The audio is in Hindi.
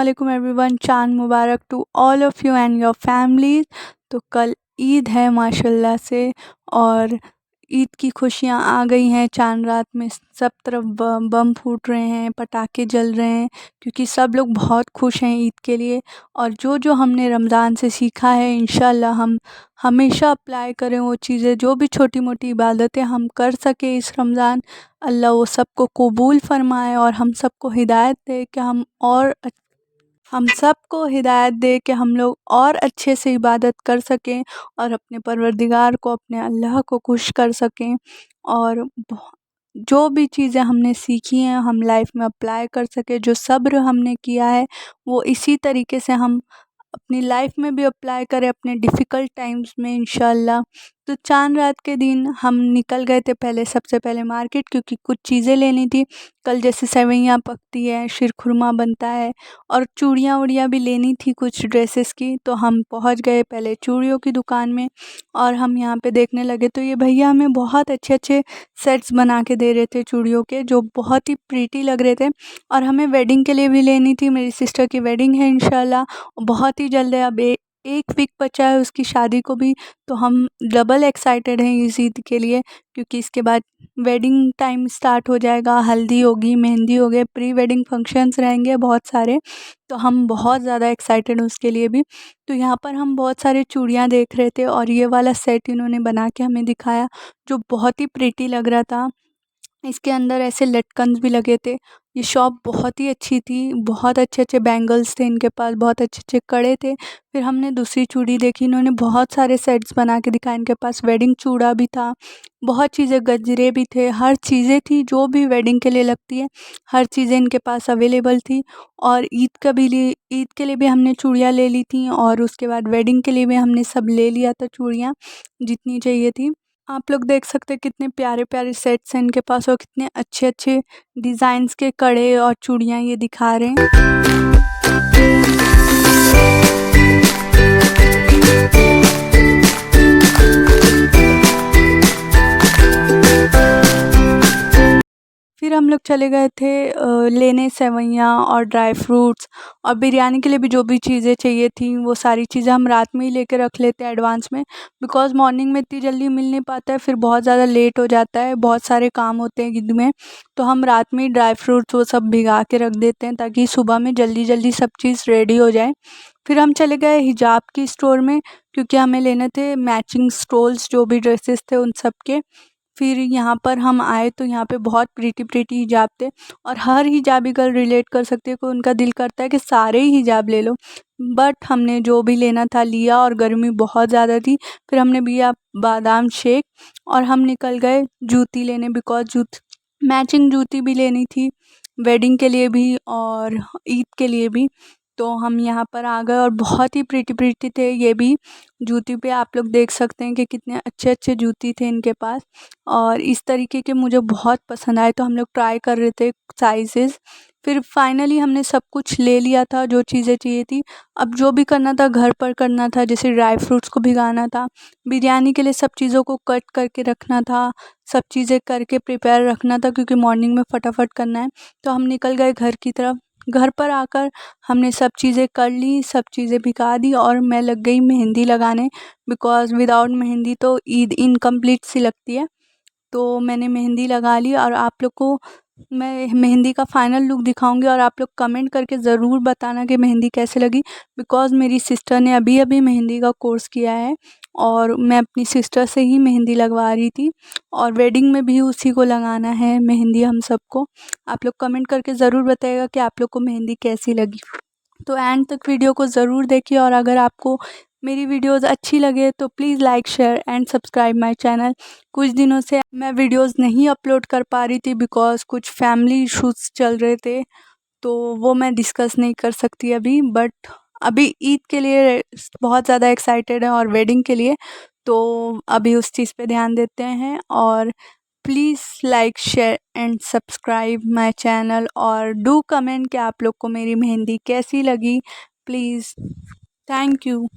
वालेकुम एवरीवन, चांद मुबारक to all of you and your families. तो कल ईद है माशाल्लाह से, और ईद की खुशियाँ आ गई हैं। चांद रात में सब तरफ बम फूट रहे हैं, पटाखे जल रहे हैं, क्योंकि सब लोग बहुत खुश हैं ईद के लिए। और जो जो हमने रमज़ान से सीखा है, इंशाल्लाह हम हमेशा अप्लाई करें वो चीज़ें, जो भी छोटी मोटी इबादतें हम कर सके इस रमज़ान। अल्लाह वो सबको कबूल फ़रमाए और हम सबको हिदायत दे कि हम सबको हिदायत दे कि हम लोग और अच्छे से इबादत कर सकें और अपने परवरदिगार को, अपने अल्लाह को खुश कर सकें। और जो भी चीज़ें हमने सीखी हैं हम लाइफ में अप्लाई कर सकें। जो सब्र हमने किया है वो इसी तरीके से हम अपनी लाइफ में भी अप्लाई करें अपने डिफ़िकल्ट टाइम्स में, इंशाल्लाह। तो चांद रात के दिन हम निकल गए थे सबसे पहले मार्केट, क्योंकि कुछ चीज़ें लेनी थी। कल जैसे सेवइयाँ पकती है, शीरखुरमा बनता है, और चूड़ियाँ वूड़ियाँ भी लेनी थी कुछ ड्रेसेस की। तो हम पहुंच गए पहले चूड़ियों की दुकान में, और हम यहाँ पे देखने लगे तो ये भैया हमें बहुत अच्छे अच्छे सेट्स बना के दे रहे थे चूड़ियों के, जो बहुत ही प्रीटी लग रहे थे। और हमें वेडिंग के लिए भी लेनी थी, मेरी सिस्टर की वेडिंग है इंशाल्लाह, बहुत ही जल्द है। अब एक वीक बचा है उसकी शादी को भी। तो हम डबल एक्साइटेड हैं इस ईद के लिए, क्योंकि इसके बाद वेडिंग टाइम स्टार्ट हो जाएगा। हल्दी होगी, मेहंदी हो गए, प्री वेडिंग फंक्शंस रहेंगे बहुत सारे। तो हम बहुत ज़्यादा एक्साइटेड हैं उसके लिए भी। तो यहाँ पर हम बहुत सारे चूड़ियाँ देख रहे थे, और ये वाला सेट इन्होंने बना के हमें दिखाया, जो बहुत ही प्रीटी लग रहा था। इसके अंदर ऐसे लटकन्स भी लगे थे। ये शॉप बहुत ही अच्छी थी, बहुत अच्छे-अच्छे बैंगल्स थे इनके पास, बहुत अच्छे-अच्छे कड़े थे। फिर हमने दूसरी चूड़ी देखी, इन्होंने बहुत सारे सेट्स बना के दिखाए। इनके पास वेडिंग चूड़ा भी था, बहुत चीज़ें, गजरे भी थे, हर चीज़ें थी जो भी वेडिंग के लिए लगती है, हर चीज़ें इनके पास अवेलेबल थी। और ईद के लिए भी हमने चूड़ियाँ ले ली थी, और उसके बाद वेडिंग के लिए भी हमने सब ले लिया था चूड़ियाँ, जितनी चाहिए थी। आप लोग देख सकते हैं कितने प्यारे-प्यारे सेट्स हैं इनके पास, और कितने अच्छे-अच्छे डिज़ाइंस के कड़े और चूड़ियाँ ये दिखा रहे हैं। फिर हम लोग चले गए थे लेने सेवइयाँ और ड्राई फ्रूट्स, और बिरयानी के लिए भी जो भी चीज़ें चाहिए थी वो सारी चीज़ें हम रात में ही लेके रख लेते हैं एडवांस में, बिकॉज़ मॉर्निंग में इतनी जल्दी मिल नहीं पाता है, फिर बहुत ज़्यादा लेट हो जाता है, बहुत सारे काम होते हैं ईद में। तो हम रात में ही ड्राई फ्रूट्स वो सब भिगा के रख देते हैं, ताकि सुबह में जल्दी जल्दी सब चीज़ रेडी हो जाए। फिर हम चले गए हिजाब की स्टोर में, क्योंकि हमें लेने थे मैचिंग स्टोल्स, जो भी ड्रेसेस थे उन सब के। फिर यहाँ पर हम आए तो यहाँ पे बहुत प्रीटी हिजाब थे, और हर हिजाबी गर्ल रिलेट कर सकती है कि उनका दिल करता है कि सारे ही हिजाब ले लो। बट हमने जो भी लेना था लिया, और गर्मी बहुत ज़्यादा थी। फिर हमने पिया बादाम शेक, और हम निकल गए जूती लेने, बिकॉज मैचिंग जूती भी लेनी थी, वेडिंग के लिए भी और ईद के लिए भी। तो हम यहाँ पर आ गए, और बहुत ही प्रीटी थे ये भी। जूती पे आप लोग देख सकते हैं कि कितने अच्छे अच्छे जूती थे इनके पास, और इस तरीके के मुझे बहुत पसंद आए, तो हम लोग ट्राई कर रहे थे साइजेस। फिर फाइनली हमने सब कुछ ले लिया था जो चीज़ें चाहिए थी। अब जो भी करना था घर पर करना था, जैसे ड्राई फ्रूट्स को भिगाना था, बिरयानी के लिए सब चीज़ों को कट करके रखना था, सब चीज़ें करके प्रिपेयर रखना था, क्योंकि मॉर्निंग में फटाफट करना है। तो हम निकल गए घर की तरफ। घर पर आकर हमने सब चीज़ें कर ली, सब चीज़ें भिगा दी, और मैं लग गई मेहंदी लगाने, बिकॉज़ विदाउट मेहंदी तो ईद इनकम्प्लीट सी लगती है। तो मैंने मेहंदी लगा ली, और आप लोग को मैं मेहंदी का फाइनल लुक दिखाऊंगी, और आप लोग कमेंट करके ज़रूर बताना कि मेहंदी कैसे लगी, बिकॉज़ मेरी सिस्टर ने अभी अभी मेहंदी का कोर्स किया है, और मैं अपनी सिस्टर से ही मेहंदी लगवा रही थी, और वेडिंग में भी उसी को लगाना है मेहंदी हम सबको। आप लोग कमेंट करके ज़रूर बताइएगा कि आप लोग को मेहंदी कैसी लगी। तो एंड तक वीडियो को ज़रूर देखिए, और अगर आपको मेरी वीडियोज़ अच्छी लगे तो please like, share and subscribe my channel. कुछ दिनों से मैं वीडियोज़ नहीं अपलोड कर पा रही थी, बिकॉज़ कुछ फैमिली इश्यूज़ चल रहे थे, तो वो मैं डिस्कस नहीं कर सकती अभी। बट अभी ईद के लिए बहुत ज़्यादा एक्साइटेड है, और वेडिंग के लिए, तो अभी उस चीज़ पे ध्यान देते हैं। और please like, share and subscribe my channel, और डू कमेंट कि आप लोग को मेरी मेहंदी कैसी लगी, प्लीज़। Thank you.